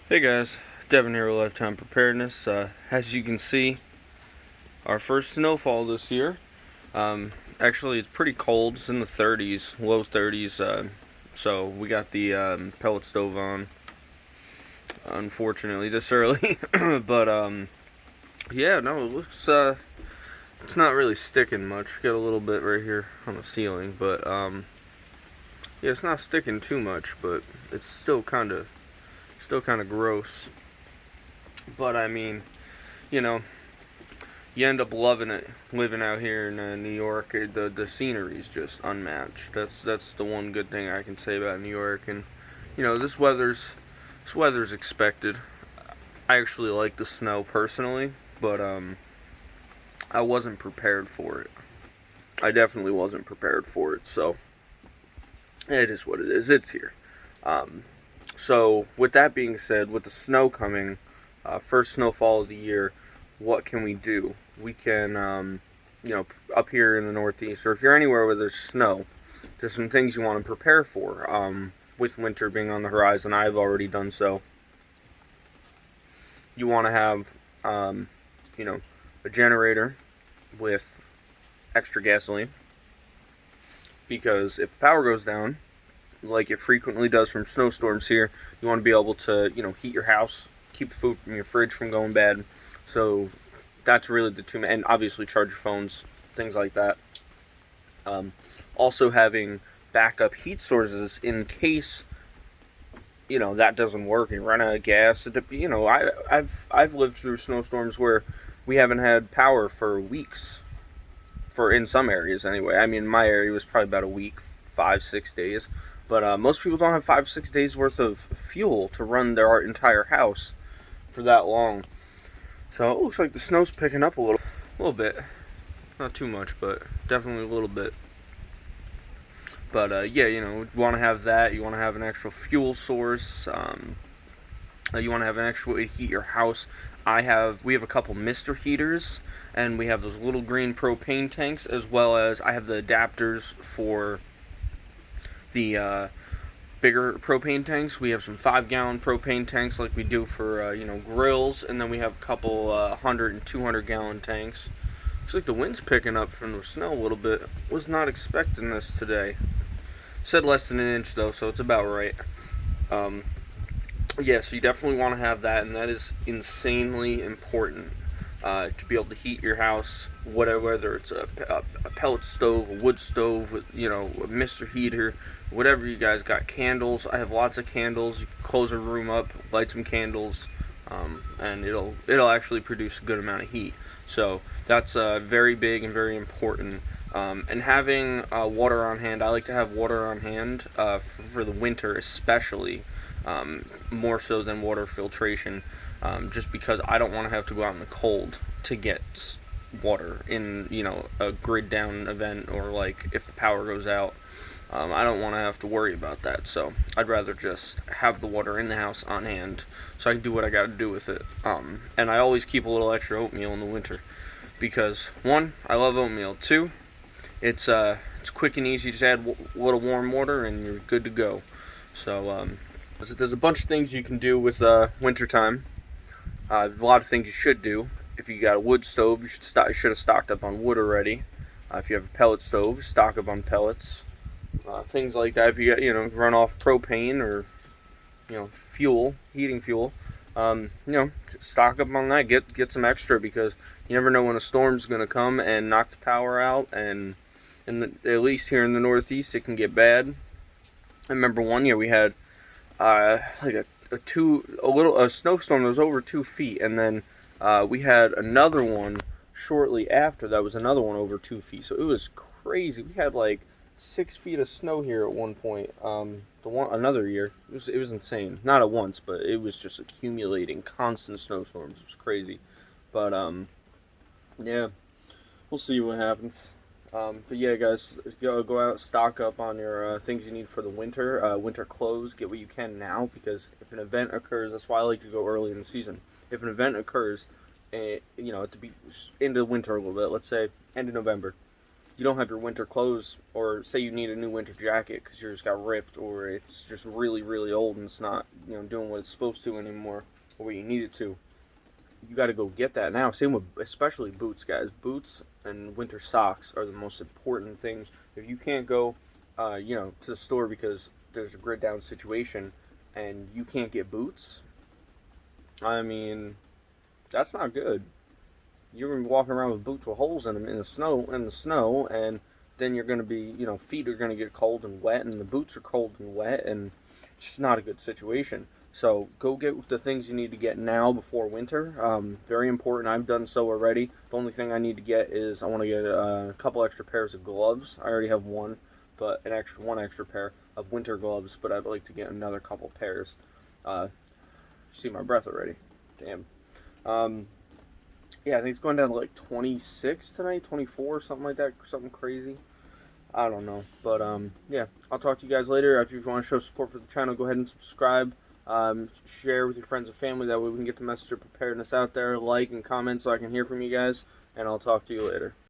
Hey guys, Devin here with Lifetime Preparedness. As you can see, our first snowfall this year. Actually, it's pretty cold. It's in the 30s, low 30s. So we got the pellet stove on, unfortunately, this early. But yeah, no, it looks it's not really sticking much. Got a little bit right here on the ceiling, but yeah, it's not sticking too much, but it's still kind of gross. But I mean, you know, you end up loving it living out here in New York. The scenery is just unmatched. That's the one good thing I can say about New York. And this weather's expected. I actually like the snow personally, but I wasn't prepared for it. I definitely wasn't prepared for it. So it is what it is. It's here. Um, so with that being said, with the snow coming, first snowfall of the year, what can we do? We can, up here in the Northeast, or if you're anywhere where there's snow, there's some things you want to prepare for. With winter being on the horizon, I've already done so. You want to have, um, you know, a generator with extra gasoline, because if power goes down, like it frequently does from snowstorms here, you want to be able to, heat your house, keep the food from your fridge from going bad. So that's really the two, and obviously charge your phones, things like that. Also having backup heat sources in case that doesn't work and run out of gas. I've lived through snowstorms where we haven't had power for weeks, for in some areas anyway. I mean, my area was probably about a week, 5-6 days. But most people don't have 5-6 days worth of fuel to run their entire house for that long. So it looks like the snow's picking up a little bit. Not too much, but definitely a little bit. But yeah, you want to have that. You want to have an actual fuel source. You want to have an actual way to heat your house. We have a couple Mister heaters, and we have those little green propane tanks, as well as I have the adapters for the bigger propane tanks. We have some 5-gallon propane tanks like we do for grills, and then we have a couple 100 and 200-gallon tanks. Looks like the wind's picking up from the snow a little bit. Was not expecting this today. Said less than an inch though, so it's about right. Um, yeah, so you definitely want to have that, and that is insanely important to be able to heat your house, whether it's a pellet stove, a wood stove, a Mister heater, whatever you guys got. Candles. I have lots of candles. You can close a room up, light some candles, and it'll actually produce a good amount of heat. So that's very big and very important. And having water on hand, I like to have water on hand for the winter, especially, more so than water filtration, just because I don't want to have to go out in the cold to get water in a grid down event, or like if the power goes out. I don't want to have to worry about that, so I'd rather just have the water in the house on hand so I can do what I got to do with it. And I always keep a little extra oatmeal in the winter because, one, I love oatmeal. Two, it's quick and easy. Just add a little warm water and you're good to go. So there's a bunch of things you can do with wintertime. A lot of things you should do. If you got a wood stove, you should have stocked up on wood already. If you have a pellet stove, stock up on pellets. Things like that. If you got run off propane or fuel, heating fuel, stock up on that. Get some extra, because you never know when a storm's gonna come and knock the power out, and at least here in the Northeast, it can get bad. I remember one year we had like a snowstorm that was over 2 feet, and then we had another one shortly after that was another one over 2 feet. So it was crazy. We had like 6 feet of snow here at one point. Another year, it was insane. Not at once, but it was just accumulating, constant snowstorms. It was crazy. But yeah, we'll see what happens. But yeah, guys, go out, stock up on your things you need for the winter. Winter clothes, get what you can now, because if an event occurs, that's why I like to go early in the season. If an event occurs, to be into winter a little bit, let's say end of November, you don't have your winter clothes, or say you need a new winter jacket because yours got ripped, or it's just really, really old and it's not, doing what it's supposed to anymore, or what you need it to. You got to go get that now. Same with especially boots, guys. Boots and winter socks are the most important things. If you can't go, to the store because there's a grid down situation, and you can't get boots, I mean, that's not good. You're gonna be walking around with boots with holes in them in the snow, and then you're gonna be, feet are gonna get cold and wet, and the boots are cold and wet, and it's just not a good situation. So go get the things you need to get now before winter. Very important. I've done so already. The only thing I need to get is I want to get a couple extra pairs of gloves. I already have one, but one extra pair of winter gloves. But I'd like to get another couple pairs. See my breath already. Damn. Yeah, I think it's going down to like 26 tonight, 24, something like that, something crazy. I don't know, but yeah, I'll talk to you guys later. If you want to show support for the channel, go ahead and subscribe. Share with your friends and family. That way we can get the message of preparedness out there. Like and comment so I can hear from you guys, and I'll talk to you later.